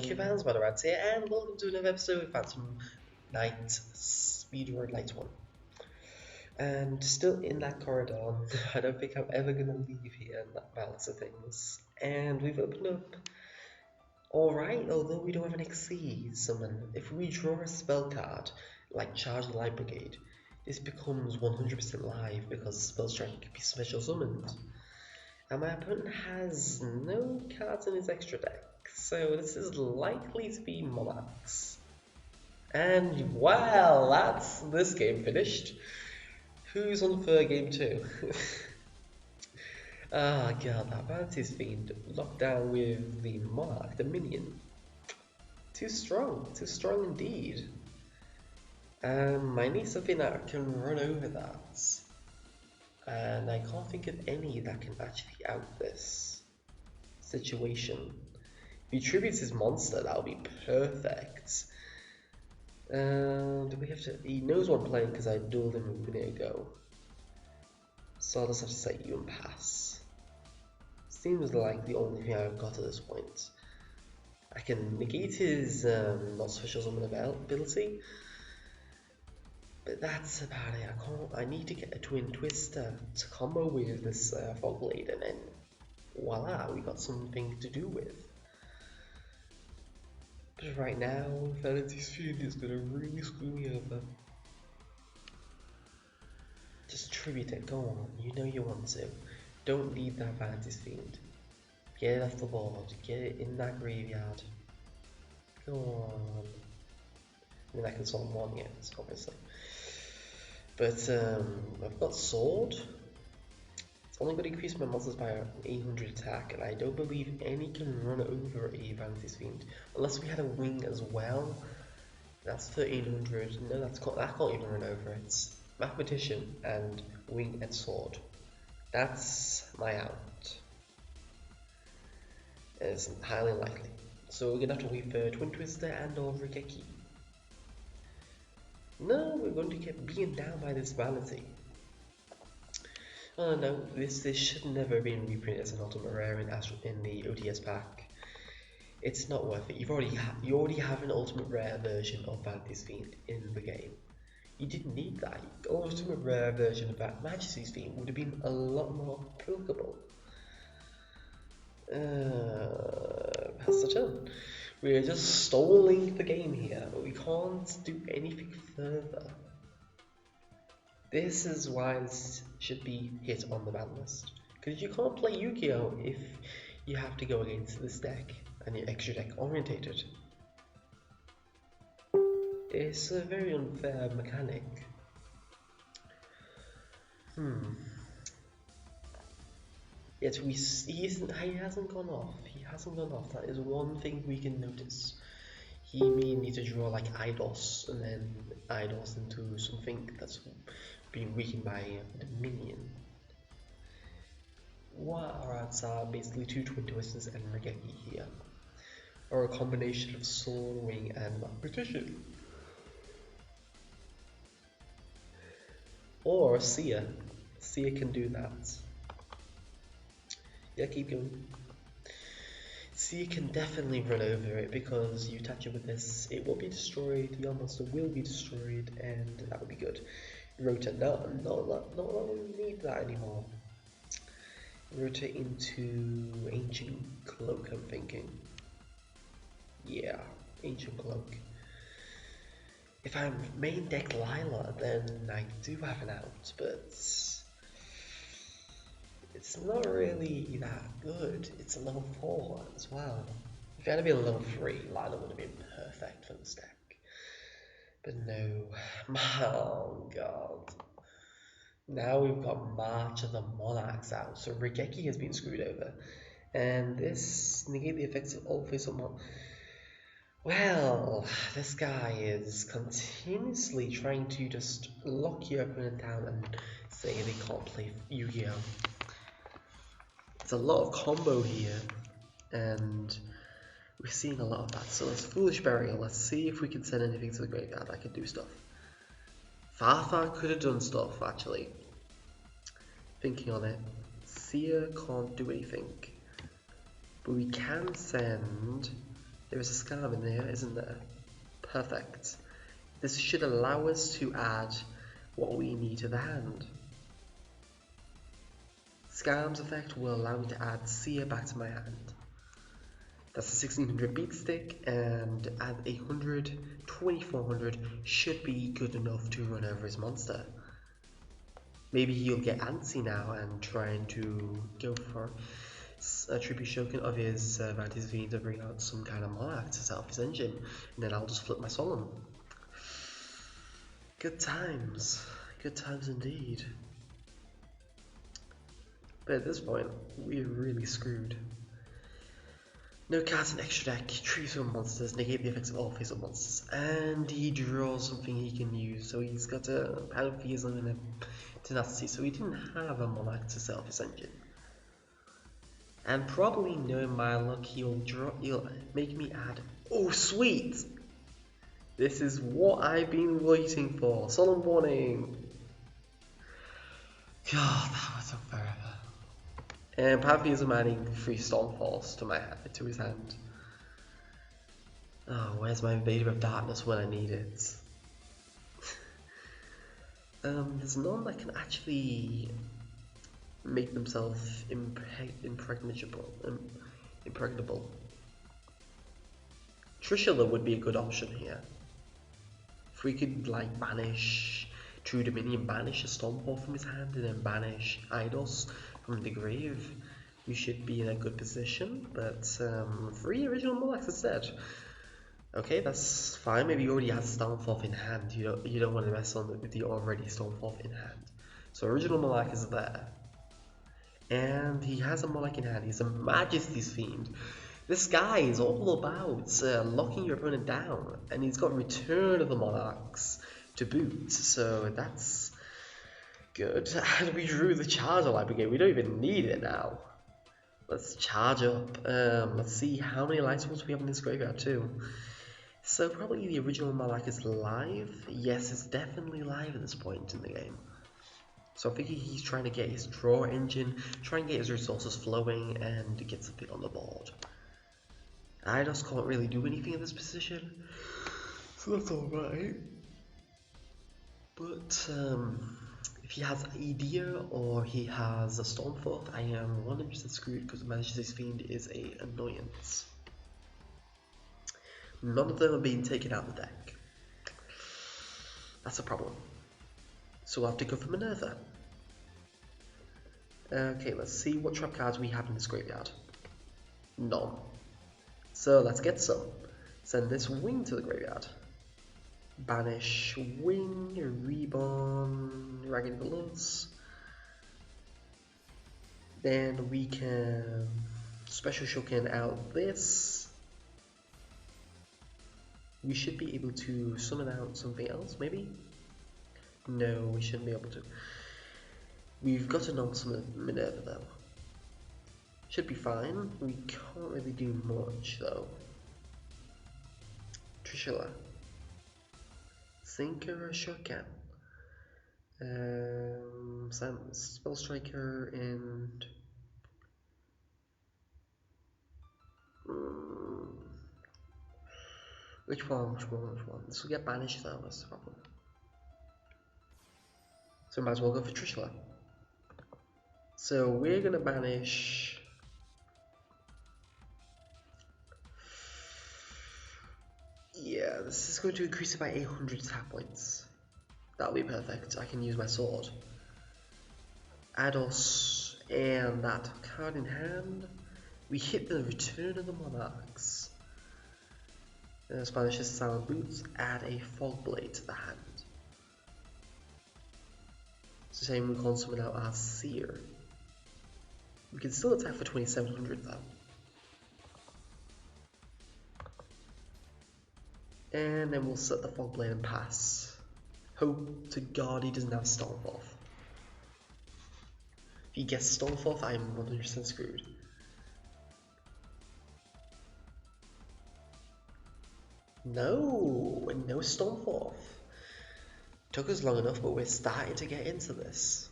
fans, Monarchs here, and welcome to another episode of Phantom Night Speedroid Lightsworn. And still in that corridor, I don't think I'm ever gonna leave here in that balance of things. And we've opened up. Alright, although we don't have an XC summon, if we draw a spell card, like Charge the Light Brigade, this becomes 100% live because spell strike can be special summoned. And my opponent has no cards in his extra deck, so this is likely to be Monarchs. And well, that's this game finished. Who's on for game 2? Ah god, that Vantage Fiend locked down with the Monarch, the minion. Too strong indeed. I need something that can run over that. And I can't think of any that can actually out this situation. If he tributes his monster, that'll be perfect. Do we have to? He knows what I'm playing because I dueled him a minute ago. So I'll just have to say you and pass. Seems like the only thing I've got at this point. I can negate his not special summon ability. But that's about it. I need to get a Twin Twister to combo with this Fog Blade, and then voila, we got something to do with. But right now, Fantasy's Fiend is gonna really screw me over. Just tribute it, go on, you know you want to. Don't need that Fantasy's Fiend. Get it off the board, get it in that graveyard. Go on. I mean, I can summon one yet, obviously. But I've got Sword. It's only going to increase my monsters by 800 attack, and I don't believe any can run over a Vantage Fiend. Unless we had a Wing as well. That's 1300. No, that can't even run over it. Mathematician and Wing and Sword. That's my out. It's highly unlikely. So we're going to have to wait for Twin Twister and or Raigeki. No, we're going to get beaten down by this vanity. Oh no, this should never have been reprinted as an ultimate rare in the ODS pack. It's not worth it. You already have an ultimate rare version of Fantasy's Fiend in the game. You didn't need that. The ultimate rare version of that Majesty's Fiend would have been a lot more applicable. That's the turn. We're just stalling the game here, but we can't do anything further. This is why this should be hit on the ban list. Because you can't play Yu-Gi-Oh! If you have to go against this deck and you're extra deck orientated. It's a very unfair mechanic. Yet he hasn't gone off. He hasn't gone off. That is one thing we can notice. He may need to draw like Eidos and then Eidos into something that's being weakened by the minion. What our odds are basically 2 Twin Twisters and Raigeki here. Or a combination of Sword, Wing and Mathematician. Or Seer. Seer can do that. Yeah, keep going. Seer can definitely run over it because you touch it with this, it will be destroyed, your monster will be destroyed, and that would be good. Rotate, no, we need that anymore. Rotate into Ancient Cloak, I'm thinking. Yeah, Ancient Cloak. If I'm main deck Lila, then I do have an out, but it's not really that good. It's a level 4 as well. If it had to be a level 3, Lila would have been perfect for this deck. But no. Oh god. Now we've got March of the Monarchs out, so Raigeki has been screwed over. And this negates the effects of all face up mon. Well, this guy is continuously trying to just lock your opponent down and say they can't play Yu-Gi-Oh! It's a lot of combo here, and we're seeing a lot of that. So let's Foolish Burial. Let's see if we can send anything to the graveyard that can do stuff. Farfar could have done stuff, actually. Thinking on it. Seer can't do anything. But we can send There is a scam in there, isn't there? Perfect. This should allow us to add what we need to the hand. Scam's effect will allow me to add Seer back to my hand. That's a 1600 beat stick, and at 800, 2400 should be good enough to run over his monster. Maybe he'll get antsy now and trying to go for a tribute token of his Vantage V to bring out some kind of Monarch to set off his engine, and then I'll just flip my Solemn. Good times indeed. But at this point, we're really screwed. No cards in extra deck, trees from monsters, negate the effects of all face-up monsters, and he draws something he can use, so he's got a Panophyism and a Tenacity, so he didn't have a Monarch to set off his engine. And probably knowing my luck, he'll make me add, oh sweet! This is what I've been waiting for, Solemn Warning! God, that was so forever. And Pantheism adding 3 Stormfalls to his hand. Oh, where's my Invader of Darkness when I need it? There's none that can actually make themselves impregnable. Trishula would be a good option here. If we could like banish True Dominion, banish a Stormfall from his hand, and then banish Eidos from the grave, we should be in a good position. But 3 original Monarchs instead. Okay, that's fine. Maybe you already have Stormfall in hand. You don't want to mess on with the already Stormfall in hand. So original Monarch is there, and he has a Monarch in hand. He's a Majesty's Fiend. This guy is all about locking your opponent down, and he's got Return of the Monarchs to boot. So that's good. And we drew the Charger Light Brigade. We don't even need it now. Let's charge up. Let's see how many Lightsworns we have in this graveyard too. So probably the original Monarch is live. Yes, it's definitely live at this point in the game. So I think he's trying to get his draw engine, try and get his resources flowing, and get something on the board. I just can't really do anything in this position, so that's alright. But if he has Idea or he has a Stormforth, I am 100% screwed because Majesty's Fiend is an annoyance. None of them are being taken out of the deck. That's a problem. So we'll have to go for Minerva. Okay, let's see what trap cards we have in this graveyard. None. So let's get some. Send this Wing to the graveyard. Banish Wing, Reborn, Ragged Gloves. Then we can Special Shuriken out this. We should be able to summon out something else, maybe? No, we shouldn't be able to. We've got a non-summon Minerva though. Should be fine. We can't really do much though. Trishula. Sinker or Shuriken? Spell Striker and which one? This will get banished though, that's the problem. So we might as well go for Trishula. So we're gonna banish yeah, this is going to increase it by 800 attack points. That'll be perfect. I can use my sword. Eidos and that card in hand. We hit the Return of the Monarchs. Banishes Silent Boots, add a Fog Blade to the hand. It's the same, we can summon out our Seer. We can still attack for 2700 though. And then we'll set the Fog Blade and pass. Hope to God he doesn't have Stormforth. If he gets Stormforth, I'm 100% screwed. No Stormforth. Took us long enough, but we're starting to get into this.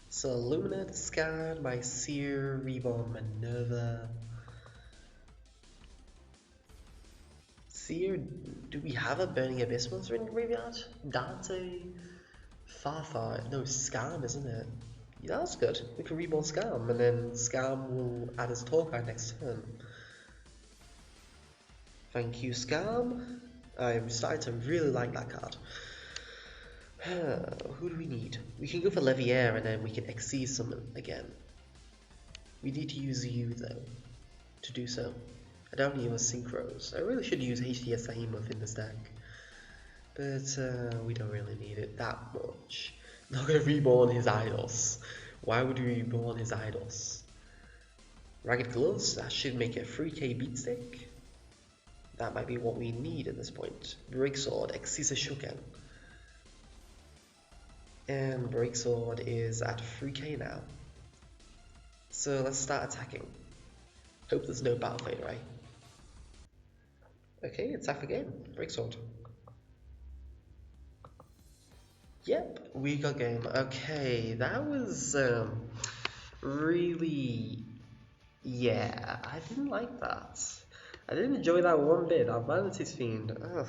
So Lumina discard my Seer, Reborn, Minerva. Seer, do we have a Burning Abyss monster in the graveyard? That's a no, Scam, isn't it? Yeah, that's good. We can reborn Scam, and then Scam will add his Torkai next turn. Thank you, Scam. I'm starting to really like that card. Who do we need? We can go for Leviair, and then we can Xyz summon again. We need to use you, though, to do so. I don't use Synchros. I really should use HDS Behemoth in this deck. But we don't really need it that much. Not gonna reborn his idols. Why would we reborn his idols? Ragged Gloves, that should make a 3k beatstick. That might be what we need at this point. Break Sword, Xyz Shuken. And Break Sword is at 3k now. So let's start attacking. Hope there's no Battle Fade, right? Okay, attack again. Break Sword. Yep, we got game. Okay, that was really, yeah, I didn't like that. I didn't enjoy that one bit. That Vanity's Fiend. Ugh.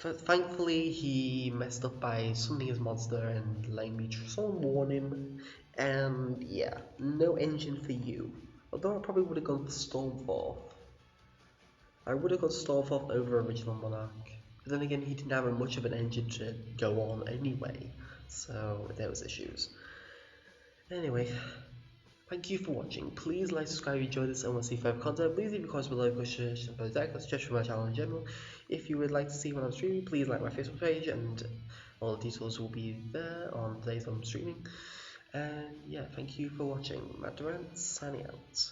But thankfully, he messed up by summoning his monster and letting me warn him. And yeah, no engine for you. Although I probably would have gone for Stormforth. I would have gone Stormforth over original Monarch. But then again, he didn't have much of an engine to go on anyway, so there was issues. Anyway, thank you for watching. Please like, subscribe if you enjoyed this and want to see further content. Please leave your comments below for suggestions for the deck or suggestions for my channel in general. If you would like to see when I'm streaming, please like my Facebook page, and all the details will be there on the days I'm streaming. And yeah, thank you for watching. Matt Durant, signing out.